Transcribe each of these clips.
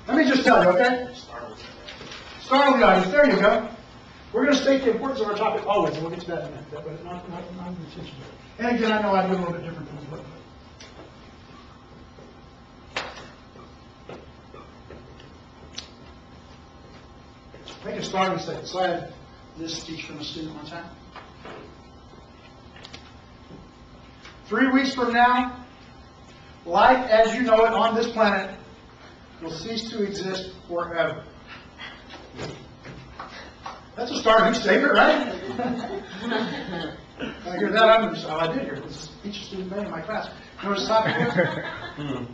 Let me just tell you, okay? Startle the audience. There you go. We're going to state the importance of our topic always, and we'll get to that in a minute. But not intentionally. And again, I know I do a little bit different things. But make a starting statement. So I had this speech from a student one time. 3 weeks from now, life as you know it on this planet will cease to exist forever. That's a starting statement, right? I hear that. I did hear this. Teacher student made in my class. You know what his topic was?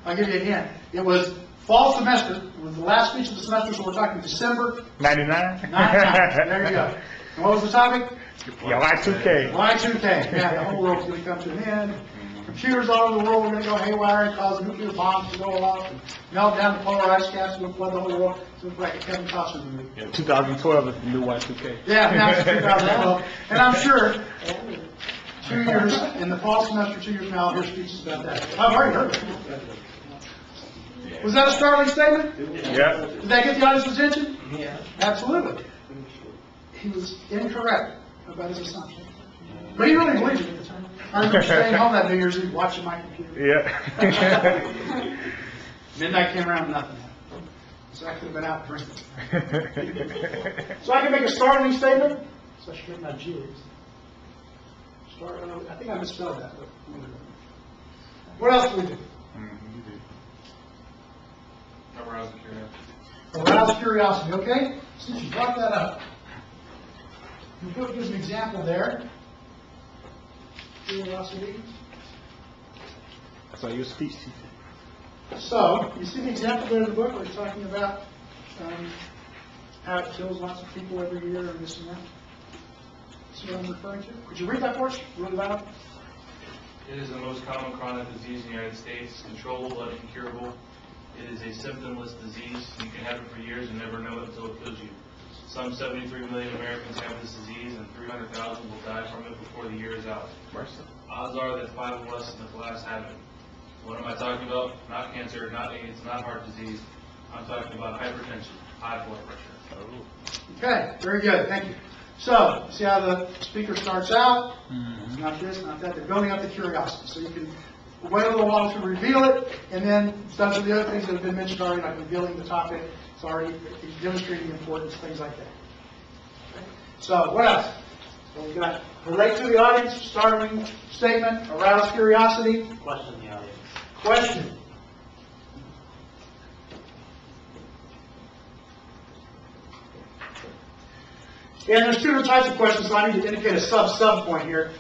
I'll give you a hint. It was fall semester. It was the last speech of the semester, so we're talking December 99? 99. There you go. And what was the topic? Yeah, Y2K. Y2K. Yeah, the whole world's going to come to an end. Computers all over the world are going to go haywire and cause nuclear bombs to go off and melt down the polar ice caps and flood the whole world. It's going to look like a Kevin Costner movie. Yeah, 2012 is the new Y2K. Yeah, now it's 2012. And I'm sure 2 years in the fall semester, 2 years from now, I'll hear speeches about that. I've already heard it. Was that a startling statement? Yeah. Did that get the audience's attention? Yeah. Absolutely. He was incorrect about his assumption. But he really believed it at the time. I remember staying home that New Year's Eve watching my computer. Yeah. Midnight came around, nothing happened. So I could have been out drinking. So I can make a startling statement. So I should get my G's. I think I misspelled that. But what else do we do? Arouse curiosity, okay? Since you brought that up, you put gives an example there. Curiosity. So your speech teacher. So, you see the example there in the book where it's talking about how it kills lots of people every year and this and that? See what I'm referring to? Could you read that for us really loud? It is the most common chronic disease in the United States, controllable but incurable. It is a symptomless disease. You can have it for years and never know it until it kills you. Some 73 million Americans have this disease, and 300,000 will die from it before the year is out. Odds are that 5 of us in the class have it. What am I talking about? Not cancer, not AIDS, not heart disease. I'm talking about hypertension, high blood pressure. Okay, very good. Thank you. So, see how the speaker starts out? It's not this, not that. They're building up the curiosity. So you can wait a little while to reveal it, and then some of the other things that have been mentioned already, like revealing the topic. It's already demonstrating the importance, things like that. Okay. So, what else? So we got relate to the audience, startling statement, arouse curiosity. Question the audience. Question. And there's two different types of questions, so I need to indicate a sub point here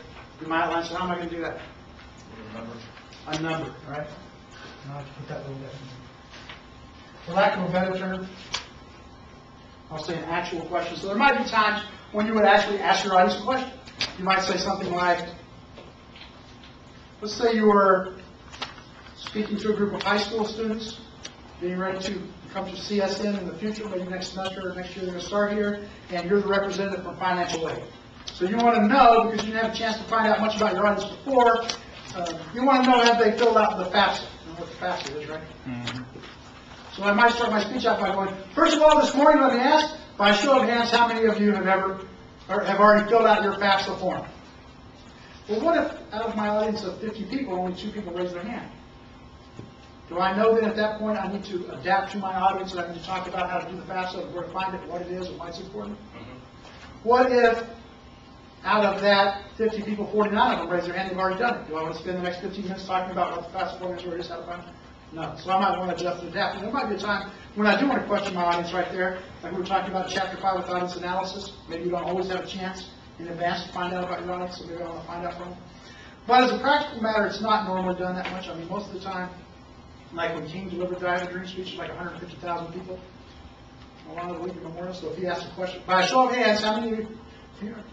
in my outline. So how am I going to do that? A number, right? Now I have to put that little definition. For lack of a better term, I'll say an actual question. So there might be times when you would actually ask your audience a question. You might say something like, let's say you were speaking to a group of high school students, getting ready to come to CSN in the future, maybe next semester or next year they're going to start here, and you're the representative from financial aid. So you want to know, because you didn't have a chance to find out much about your audience before, you want to know have they filled out the FAFSA. You know what the FAFSA is, right? Mm-hmm. So I might start my speech out by going, first of all, this morning let me ask, by a show of hands, how many of you have already filled out your FAFSA form? Well, what if out of my audience of 50 people, only 2 people raise their hand? Do I know that at that point I need to adapt to my audience and I need to talk about how to do the FAFSA, where to find it, what it is, and why it's important? Mm-hmm. What if out of that 50 people, 49 of them raise their hand, they've already done it? Do I want to spend the next 15 minutes talking about what the FAFSA form is, where it is, how to find it? No. So I might want to adjust and adapt. And there might be a time when I do want to question my audience right there, like we were talking about in Chapter 5 with audience analysis. Maybe you don't always have a chance in advance to find out about your audience, so maybe I want to find out from them. But as a practical matter, it's not normally done that much. I mean, most of the time, like when King delivered the Iowa Dream speech, like 150,000 people along the Lincoln Memorial. So if he asked a question, by a show of hands, how many of you here? 1, 2,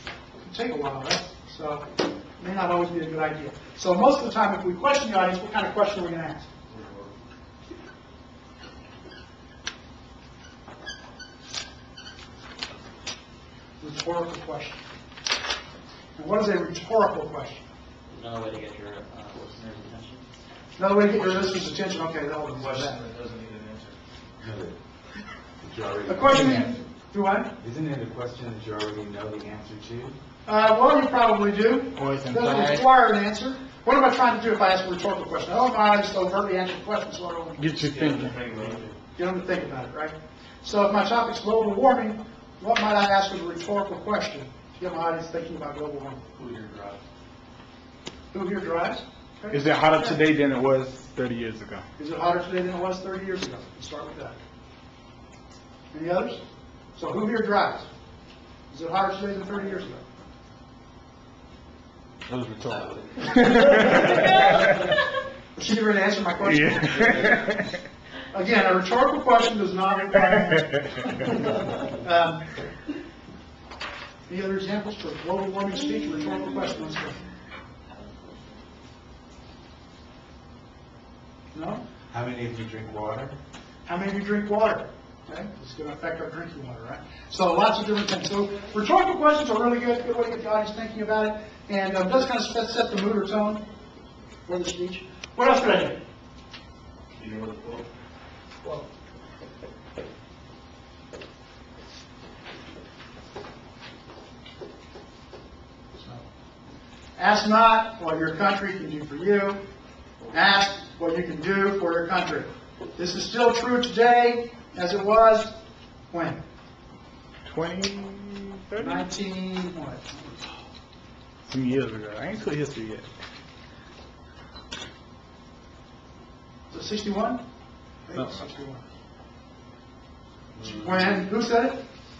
3. It can take a while, right? So it may not always be a good idea. So most of the time, if we question the audience, what kind of question are we going to ask? Rhetorical question. And what is a rhetorical question? Another way to get your listeners' attention. Another way to get your listeners' attention, okay, they'll A do question that. that doesn't need an answer. A question, do I? Isn't it a question that you already know the answer to? Well, you probably do. Or it's Doesn't implied. require an answer. What am I trying to do if I ask a rhetorical question? I don't mind just overtly answer the question, so I don't Get you Yeah, thinking. think about it. get them to think about it, right? So if my topic's global warming, what might I ask as a rhetorical question to get my audience thinking about global warming? Who here drives? Who here drives? Okay. Is it hotter today than it was 30 years ago? Is it hotter today than it was 30 years ago? Let's start with that. Any others? So who here drives? Is it hotter today than 30 years ago? That was rhetorical. Was she ready to answer my question? Yeah. Again, a rhetorical question does not require. Any other examples for global warming speech, rhetorical question? Let's go. No? How many of you drink water? How many of you drink water? Okay, it's going to affect our drinking water, right? So lots of different things. So rhetorical questions are really good way to get the audience thinking about it, and does kind of set the mood or tone for the speech. What else could I do? Do you know what the quote? Well, ask not what your country can do for you. Ask what you can do for your country. This is still true today as it was when? 20, 30? 19, what? Some years ago. I ain't took history yet. Was it 61? I think it was Uh-uh. 61. When, who said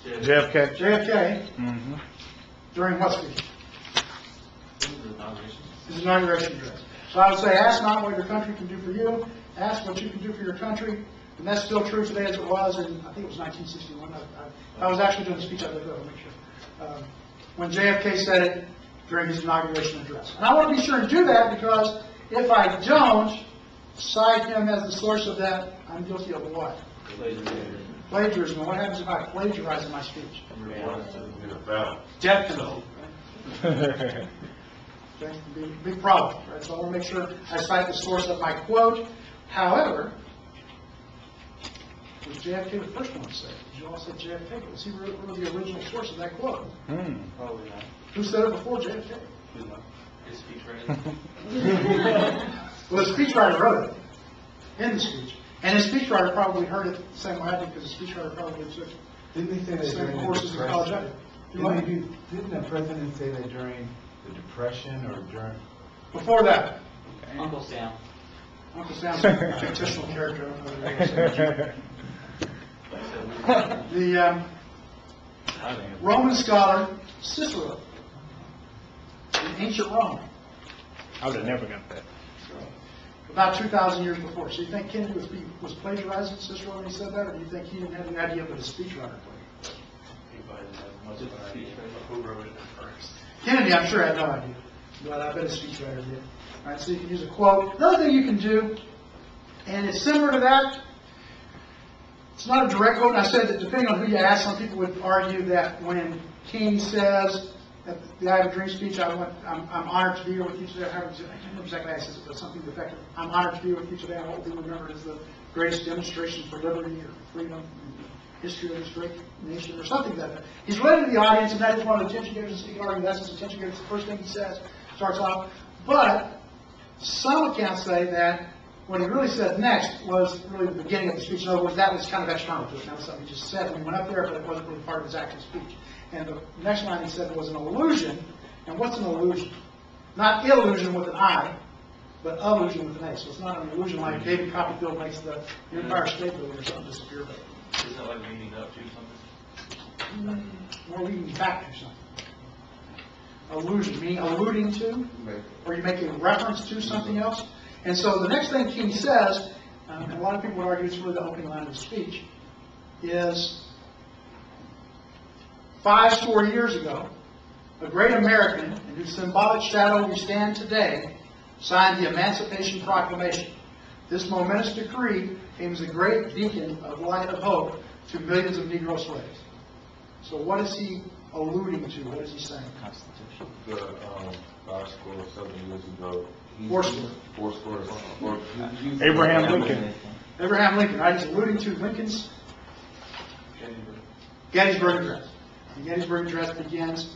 it? JFK. JFK, Mm-hmm. during what speech? The inauguration. His inauguration address. So I would say, ask not what your country can do for you, ask what you can do for your country. And that's still true today as it was in, I think it was 1961. I was actually doing a speech, I looked it up, make sure. When JFK said it during his inauguration address. And I want to be sure to do that because if I don't cite him as the source of that, I'm guilty of what? Plagiarism. And what happens if I plagiarize in my speech? Death penalty. Right? Okay, big problem, right? So I want to make sure I cite the source of my quote. However, was JFK the first one to say it? You all said JFK, but was he really the original source of that quote? Probably not. Who said it before JFK? His speech writer. Well, the speechwriter wrote it in the speech. And his speechwriter probably heard it the same way I did, because the speechwriter probably took Didn't they say the that same during the courses in college I Depression? did. Didn't the president say that during the Depression or during? Before that, Uncle Sam. Uncle Sam's a fictional character. I don't know what it was. The Roman scholar Cicero in ancient Rome, I would have never got that. about 2,000 years before. So you think Kennedy was plagiarizing Cicero when he said that, or do you think he didn't have any idea what his speechwriter played? He probably didn't have much of an idea of who wrote it first. Kennedy, I'm sure, had no idea, but I bet his speechwriter did. All right, so you can use a quote. Another thing you can do, and it's similar to that, it's not a direct quote, and I said that depending on who you ask, some people would argue that when King says at the I Have a Dream speech, I'm honored to be here with you today. I can't remember exactly how he says it, but something effective. I'm honored to be here with you today. I want to be remembered as the greatest demonstration for liberty or freedom in the history of this great nation, or something like that. He's related to the audience, and that is one of the attention givers. So you can argue that's his attention givers. The first thing he says starts off. But some accounts say that what he really said next was really the beginning of the speech. In other words, that was kind of external to it. That was something he just said when he went up there, but it wasn't really part of his actual speech. And the next line he said was an allusion. And what's an allusion? Not illusion with an I, but allusion with an A. So it's not an illusion like David Copperfield makes the Empire State Building or something disappear, but Isn't it like leading up to something? more leading back to something. Allusion, meaning alluding to, or you make a reference to something else. And so the next thing King says, and a lot of people would argue it's really the opening line of the speech, is 5 years ago, a great American in whose symbolic shadow we stand today signed the Emancipation Proclamation. This momentous decree came as a great beacon of light of hope to millions of Negro slaves. So what is he alluding to? What is he saying? The 5 score, 7 years ago. Fourscore. Fourscore, or Abraham Lincoln. Abraham Lincoln, right, he's alluding to Lincoln's Gettysburg Address. The Gettysburg Address begins